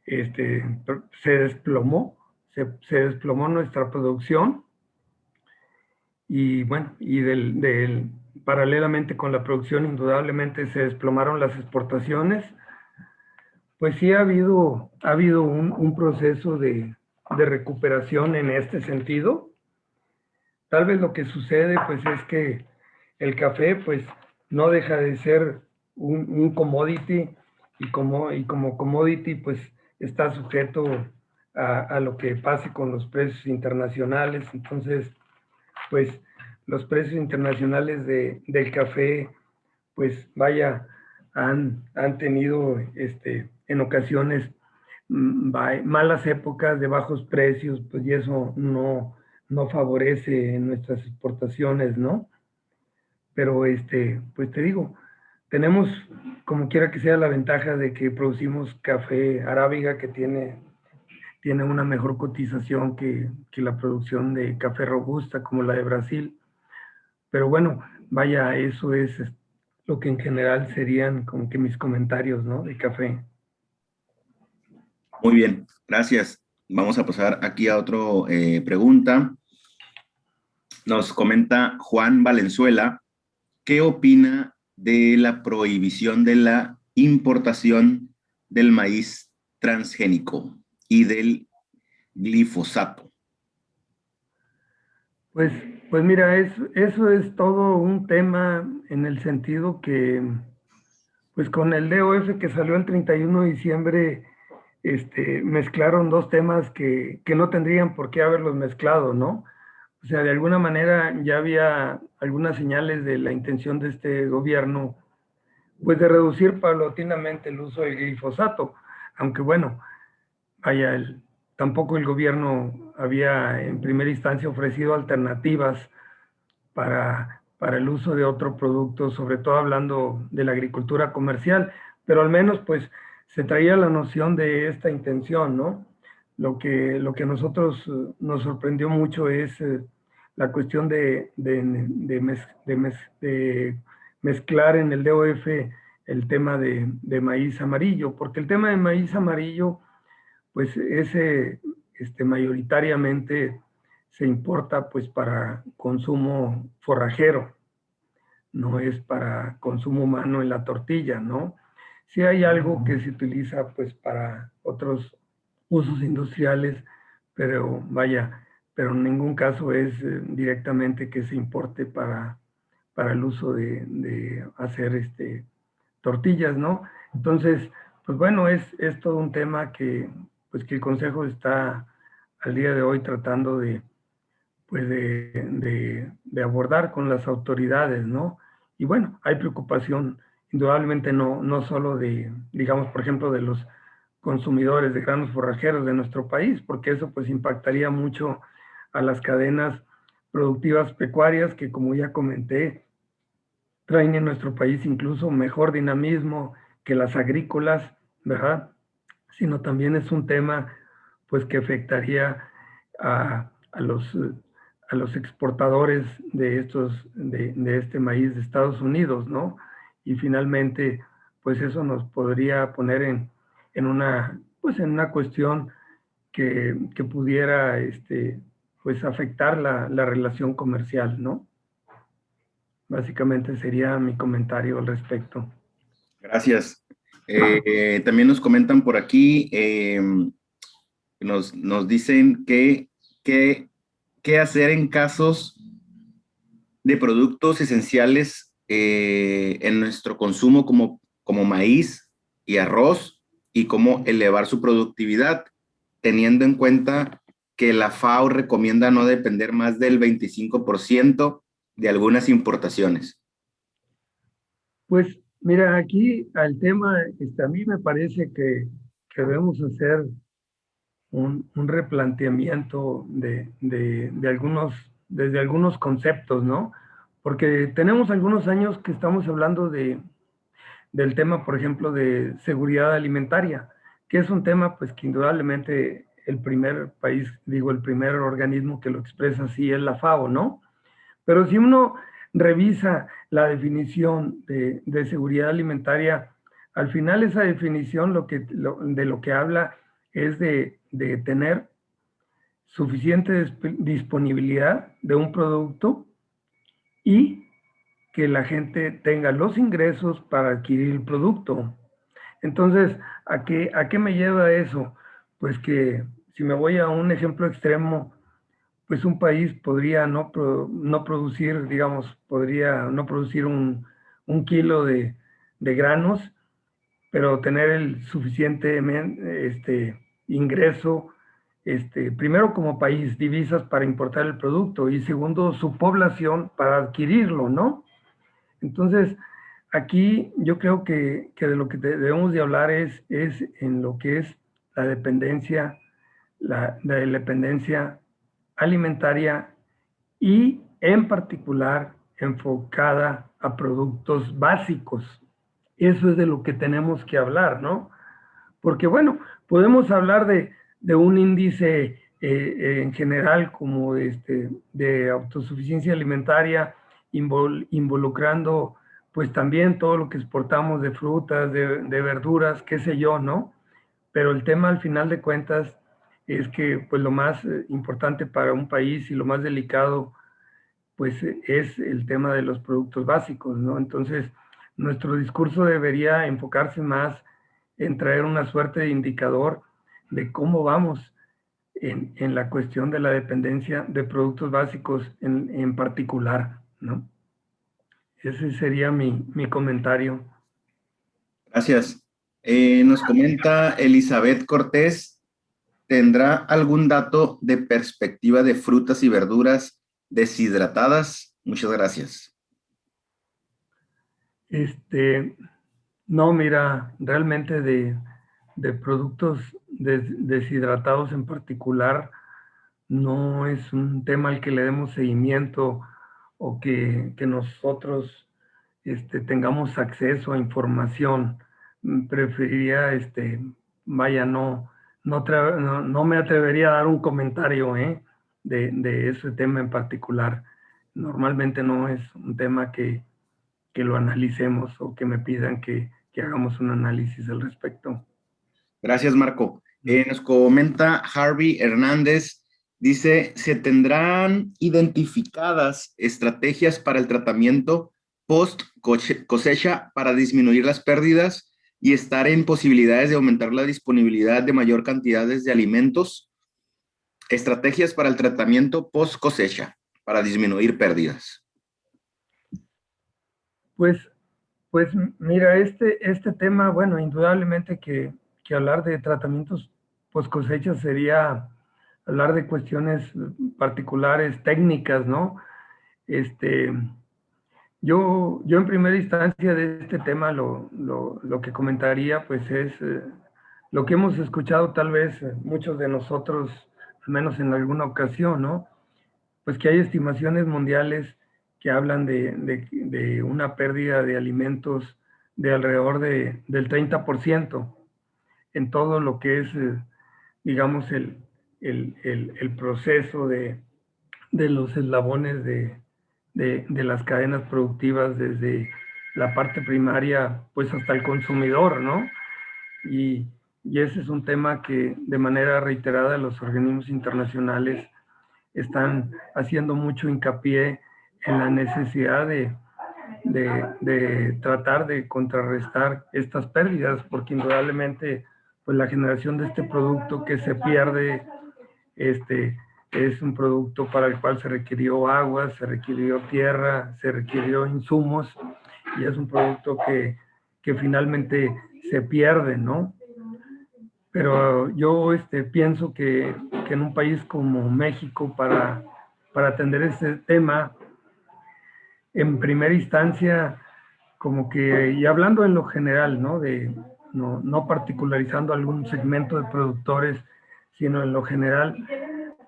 Se desplomó, se desplomó nuestra producción y bueno, y paralelamente con la producción indudablemente se desplomaron las exportaciones. Pues sí ha habido un proceso de recuperación en este sentido. Tal vez lo que sucede pues es que el café pues no deja de ser un commodity y como commodity pues está sujeto a lo que pase con los precios internacionales. Entonces pues los precios internacionales del café pues vaya, han tenido en ocasiones malas épocas de bajos precios, pues y eso no favorece nuestras exportaciones, ¿no? Pero pues te digo, tenemos como quiera que sea la ventaja de que producimos café arábiga que tiene una mejor cotización que la producción de café robusta como la de Brasil. Pero bueno, vaya, eso es lo que en general serían como que mis comentarios, ¿no? De café. Muy bien, gracias. Vamos a pasar aquí a otra pregunta. Nos comenta Juan Valenzuela, ¿qué opina de la prohibición de la importación del maíz transgénico y del glifosato? Pues, pues mira, eso es todo un tema en el sentido que, pues con el DOF que salió el 31 de diciembre, mezclaron dos temas que no tendrían por qué haberlos mezclado, ¿no? O sea, de alguna manera ya había algunas señales de la intención de este gobierno, pues de reducir paulatinamente el uso del glifosato, aunque bueno, vaya, tampoco el gobierno había en primera instancia ofrecido alternativas para el uso de otro producto, sobre todo hablando de la agricultura comercial, pero al menos pues se traía la noción de esta intención, ¿no? Lo que a nosotros nos sorprendió mucho es la cuestión de mezclar en el DOF el tema de maíz amarillo, porque el tema de maíz amarillo, pues ese mayoritariamente se importa pues para consumo forrajero, no es para consumo humano en la tortilla, ¿no? Sí hay algo que se utiliza pues para otros usos industriales, pero vaya, pero en ningún caso es directamente que se importe para el uso de hacer tortillas, ¿no? Entonces, pues bueno, es todo un tema que, pues que el Consejo está al día de hoy tratando pues de abordar con las autoridades, ¿no? Y bueno, hay preocupación, indudablemente no solo de, digamos, por ejemplo, de los consumidores de granos forrajeros de nuestro país, porque eso pues impactaría mucho a las cadenas productivas pecuarias que, como ya comenté, traen en nuestro país incluso mejor dinamismo que las agrícolas, ¿verdad? Sino también es un tema pues que afectaría a los exportadores de de este maíz de Estados Unidos, ¿no? Y finalmente, pues eso nos podría poner pues en una cuestión que pudiera, pues afectar la relación comercial, ¿no? Básicamente sería mi comentario al respecto. Gracias. También nos comentan por aquí, nos dicen qué hacer en casos de productos esenciales en nuestro consumo como maíz y arroz y cómo elevar su productividad, teniendo en cuenta que la FAO recomienda no depender más del 25% de algunas importaciones. Pues mira, aquí al tema, a mí me parece que debemos hacer un replanteamiento desde algunos conceptos, ¿no? Porque tenemos algunos años que estamos hablando del tema, por ejemplo, de seguridad alimentaria, que es un tema, pues, que indudablemente el primer país, digo, el primer organismo que lo expresa así es la FAO, ¿no? Pero si uno revisa la definición de seguridad alimentaria, al final esa definición de lo que habla es de tener suficiente disponibilidad de un producto y que la gente tenga los ingresos para adquirir el producto. Entonces, a qué me lleva eso? Pues que si me voy a un ejemplo extremo, pues un país podría no producir, digamos, podría no producir un kilo de granos, pero tener el suficiente ingreso, primero como país, divisas para importar el producto y segundo, su población para adquirirlo, ¿no? Entonces, aquí yo creo que de lo que debemos de hablar es en lo que es la dependencia, la dependencia alimentaria y en particular enfocada a productos básicos. Eso es de lo que tenemos que hablar, ¿no? Porque bueno, podemos hablar de un índice en general como de autosuficiencia alimentaria involucrando pues también todo lo que exportamos de frutas, de verduras, qué sé yo, ¿no? Pero el tema al final de cuentas es que pues lo más importante para un país y lo más delicado pues es el tema de los productos básicos, ¿no? Entonces, nuestro discurso debería enfocarse más en traer una suerte de indicador de cómo vamos en la cuestión de la dependencia de productos básicos en particular, ¿no? Ese sería mi comentario. Gracias. Nos comenta Elizabeth Cortés, ¿tendrá algún dato de perspectiva de frutas y verduras deshidratadas? Muchas gracias. No, mira, realmente de productos deshidratados en particular, no es un tema al que le demos seguimiento o que nosotros tengamos acceso a información. Preferiría, vaya, no me atrevería a dar un comentario de ese tema en particular. Normalmente no es un tema que lo analicemos o que me pidan que hagamos un análisis al respecto. Gracias, Marco. Nos comenta Harvey Hernández, dice, ¿se tendrán identificadas estrategias para el tratamiento post cosecha para disminuir las pérdidas y estar en posibilidades de aumentar la disponibilidad de mayor cantidades de alimentos? Estrategias para el tratamiento post cosecha para disminuir pérdidas. Pues, pues mira, este tema, bueno, indudablemente que hablar de tratamientos post cosecha sería hablar de cuestiones particulares, técnicas, ¿no? Este, yo en primera instancia de este tema lo que comentaría pues es lo que hemos escuchado tal vez muchos de nosotros, al menos en alguna ocasión, ¿no? Pues que hay estimaciones mundiales que hablan de una pérdida de alimentos de alrededor del 30% en todo lo que es, digamos, el proceso de los eslabones de las cadenas productivas desde la parte primaria pues hasta el consumidor, ¿no? Y, y ese es un tema que de manera reiterada los organismos internacionales están haciendo mucho hincapié en la necesidad de tratar de contrarrestar estas pérdidas, porque indudablemente pues la generación de este producto que se pierde es un producto para el cual se requirió agua, se requirió tierra, se requirió insumos y es un producto que finalmente se pierde, ¿no? Pero yo pienso que en un país como México, para atender este tema, en primera instancia, como que, y hablando en lo general, ¿no? No particularizando algún segmento de productores, sino en lo general,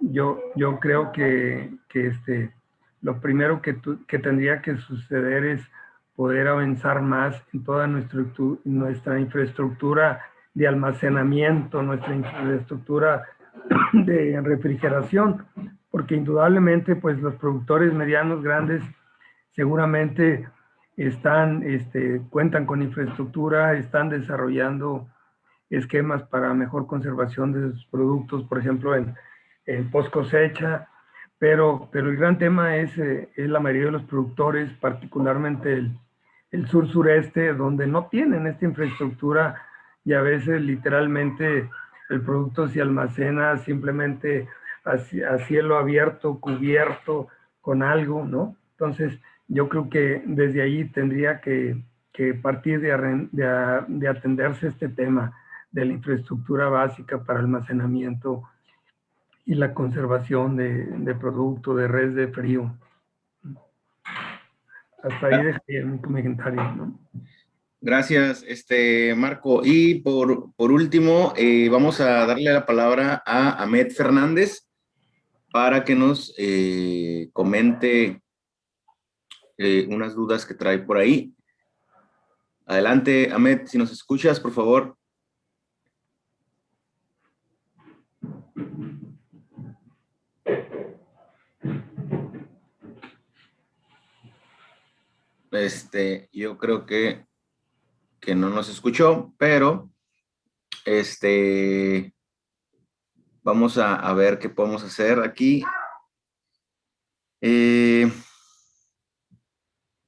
yo creo que lo primero que tendría que suceder es poder avanzar más en toda nuestra infraestructura de almacenamiento, nuestra infraestructura de refrigeración, porque indudablemente pues los productores medianos, grandes, seguramente cuentan con infraestructura, están desarrollando esquemas para mejor conservación de sus productos, por ejemplo, en post cosecha, pero el gran tema es la mayoría de los productores, particularmente el sur-sureste, donde no tienen esta infraestructura y a veces literalmente el producto se almacena simplemente a cielo abierto, cubierto con algo, ¿no? Entonces, yo creo que desde ahí tendría que partir de atenderse este tema de la infraestructura básica para almacenamiento y la conservación de producto, de res de frío. Hasta ahí dejé mi comentario, ¿no? Gracias, Marco. Y por último, vamos a darle la palabra a Ahmed Fernández para que nos comente unas dudas que trae por ahí. Adelante, Ahmed, si nos escuchas, por favor. Yo creo que no nos escuchó, pero vamos a ver qué podemos hacer aquí. A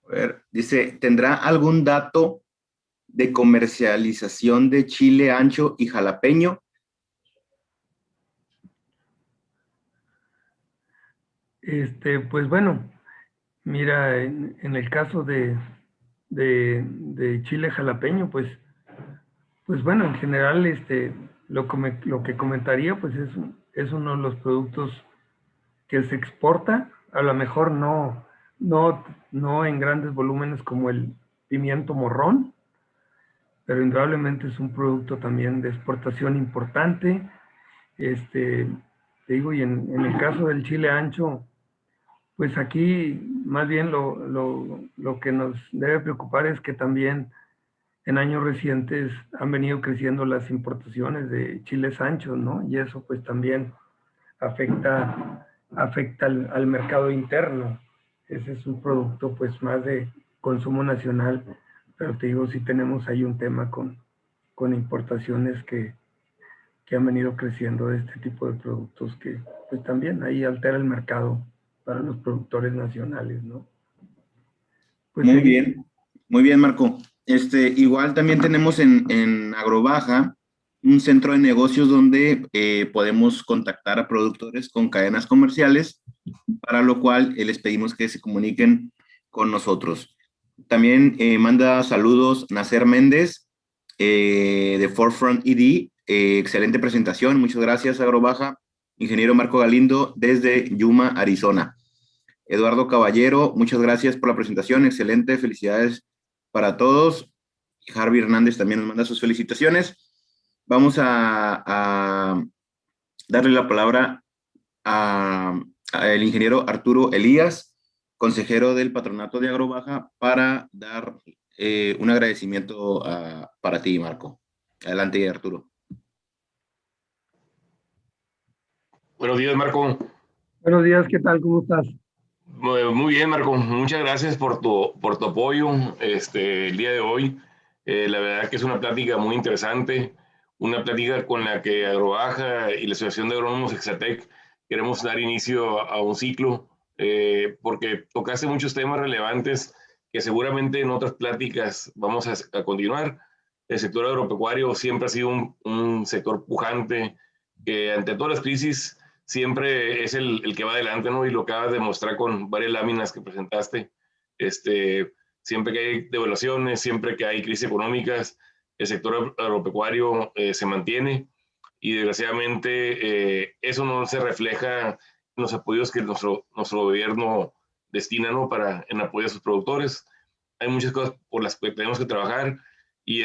ver, dice, ¿tendrá algún dato de comercialización de chile ancho y jalapeño? Pues bueno, mira, en el caso de chile jalapeño, pues bueno, en general, lo que comentaría, pues es uno de los productos que se exporta, a lo mejor no en grandes volúmenes como el pimiento morrón, pero indudablemente es un producto también de exportación importante. Te digo, y en el caso del chile ancho, pues aquí más bien lo que nos debe preocupar es que también en años recientes han venido creciendo las importaciones de chiles anchos, ¿no? Y eso pues también afecta al mercado interno. Ese es un producto pues más de consumo nacional, pero te digo, sí tenemos ahí un tema con importaciones que han venido creciendo de este tipo de productos que pues también ahí altera el mercado para los productores nacionales, ¿no? Pues seguir. Muy bien, Marco. Igual también tenemos en Agrobaja un centro de negocios donde podemos contactar a productores con cadenas comerciales, para lo cual les pedimos que se comuniquen con nosotros. También manda saludos Nacer Méndez de Forefront ED. Excelente presentación, muchas gracias, Agrobaja. Ingeniero Marco Galindo desde Yuma, Arizona. Eduardo Caballero, muchas gracias por la presentación, excelente, felicidades para todos. Harvey Hernández también nos manda sus felicitaciones. Vamos a darle la palabra al ingeniero Arturo Elías, consejero del Patronato de Agrobaja, para dar un agradecimiento para ti, Marco. Adelante, Arturo. Buenos días, Marco. Buenos días, ¿qué tal? ¿Cómo estás? Muy bien, Marco. Muchas gracias por tu apoyo el día de hoy. La verdad que es una plática muy interesante, una plática con la que Agrobaja y la Asociación de Agrónomos Exatec queremos dar inicio a un ciclo, porque tocaste muchos temas relevantes que seguramente en otras pláticas vamos a continuar. El sector agropecuario siempre ha sido un sector pujante que ante todas las crisis siempre es el que va adelante, ¿no? Y lo acabas de mostrar con varias láminas que presentaste. Siempre que hay devaluaciones, siempre que hay crisis económicas, el sector agropecuario se mantiene y desgraciadamente eso no se refleja en los apoyos que nuestro gobierno destina, ¿no? En apoyo a sus productores. Hay muchas cosas por las que tenemos que trabajar y,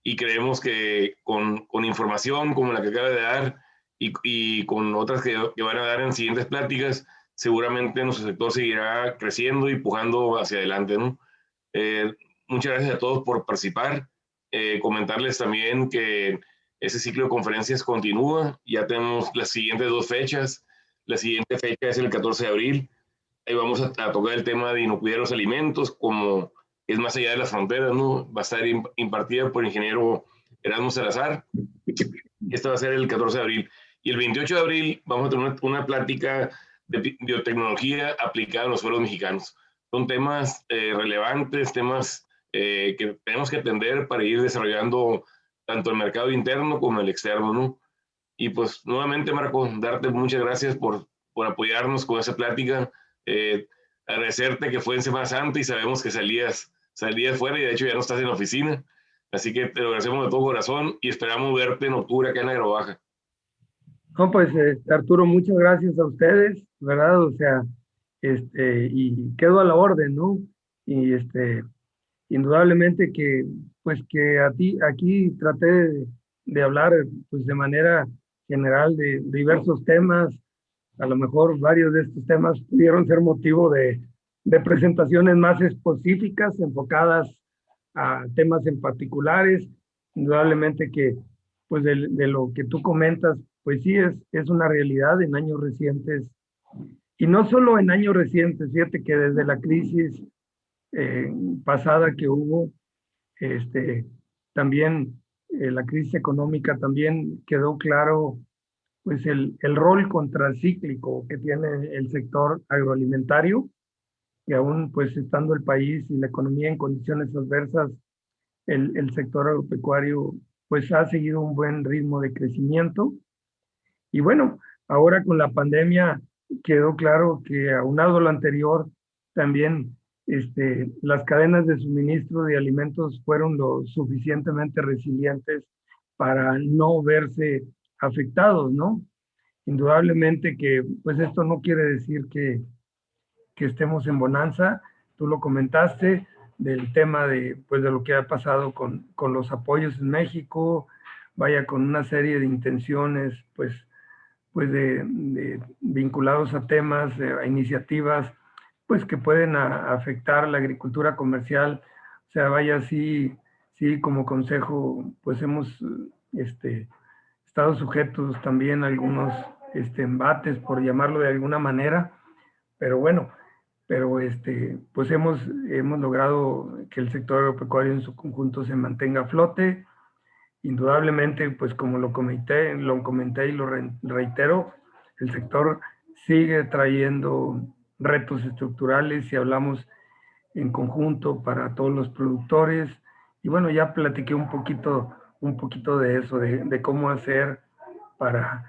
y creemos que con información como la que acaba de dar, y con otras que van a dar en siguientes pláticas, seguramente nuestro sector seguirá creciendo y pujando hacia adelante, ¿no? Muchas gracias a todos por participar. Comentarles también que ese ciclo de conferencias continúa. Ya tenemos las siguientes 2 fechas. La siguiente fecha es el 14 de abril. Ahí vamos a tocar el tema de inocuidad de los alimentos, como es más allá de las fronteras, ¿no? Va a estar impartida por el ingeniero Erasmo Salazar. Esta va a ser el 14 de abril. Y el 28 de abril vamos a tener una plática de biotecnología aplicada a los suelos mexicanos. Son temas relevantes, temas que tenemos que atender para ir desarrollando tanto el mercado interno como el externo, ¿no? Y pues nuevamente, Marco, darte muchas gracias por apoyarnos con esa plática. Agradecerte que fue en Semana Santa y sabemos que salías fuera y de hecho ya no estás en la oficina. Así que te lo agradecemos de todo corazón y esperamos verte en octubre acá en Agrobaja. No, pues Arturo, muchas gracias a ustedes, ¿verdad? O sea, y quedo a la orden, ¿no? Y indudablemente que, pues que aquí traté de hablar, pues de manera general de diversos temas. A lo mejor varios de estos temas pudieron ser motivo de presentaciones más específicas, enfocadas a temas en particulares. Indudablemente que, pues de lo que tú comentas, pues sí es una realidad en años recientes. Y no solo en años recientes, fíjate que desde la crisis pasada que hubo, también la crisis económica, también quedó claro pues el rol contracíclico que tiene el sector agroalimentario, y aún pues estando el país y la economía en condiciones adversas, el sector agropecuario pues ha seguido un buen ritmo de crecimiento. Y bueno, ahora con la pandemia quedó claro que aunado a lo anterior, también las cadenas de suministro de alimentos fueron lo suficientemente resilientes para no verse afectados, ¿no? Indudablemente que pues esto no quiere decir que estemos en bonanza. Tú lo comentaste del tema de, pues, de lo que ha pasado con los apoyos en México, vaya, con una serie de intenciones, pues de vinculados a temas, a iniciativas, pues que pueden afectar la agricultura comercial. O sea, vaya, sí, sí, como consejo, pues hemos estado sujetos también a algunos embates, por llamarlo de alguna manera, pero bueno, pero pues hemos logrado que el sector agropecuario en su conjunto se mantenga a flote. Indudablemente, pues como lo comenté y lo reitero, el sector sigue trayendo retos estructurales si hablamos en conjunto para todos los productores. Y bueno, ya platiqué un poquito de eso, de cómo hacer para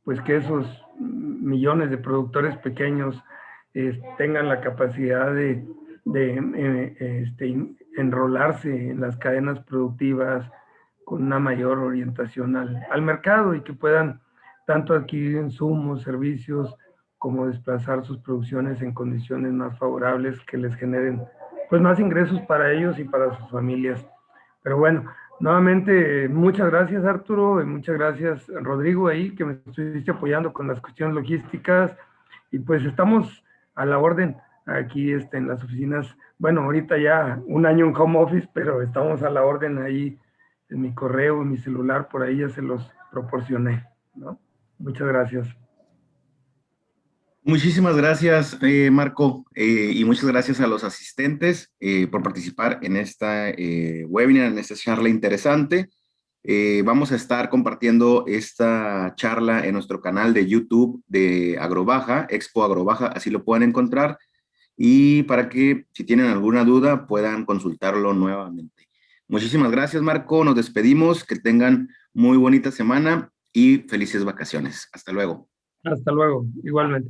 pues que esos millones de productores pequeños tengan la capacidad de enrolarse en las cadenas productivas con una mayor orientación al mercado, y que puedan tanto adquirir insumos, servicios, como desplazar sus producciones en condiciones más favorables que les generen pues más ingresos para ellos y para sus familias. Pero bueno, nuevamente muchas gracias, Arturo, y muchas gracias, Rodrigo, ahí que me estuviste apoyando con las cuestiones logísticas, y pues estamos a la orden aquí en las oficinas. Bueno, ahorita ya un año en home office, pero estamos a la orden ahí en mi correo, en mi celular, por ahí ya se los proporcioné, ¿no? Muchas gracias. Muchísimas gracias, Marco, y muchas gracias a los asistentes por participar en esta webinar, en esta charla interesante. Vamos a estar compartiendo esta charla en nuestro canal de YouTube de Agrobaja, Expo Agrobaja, así lo pueden encontrar, y para que si tienen alguna duda puedan consultarlo nuevamente. Muchísimas gracias, Marco, nos despedimos, que tengan muy bonita semana y felices vacaciones. Hasta luego. Hasta luego, igualmente.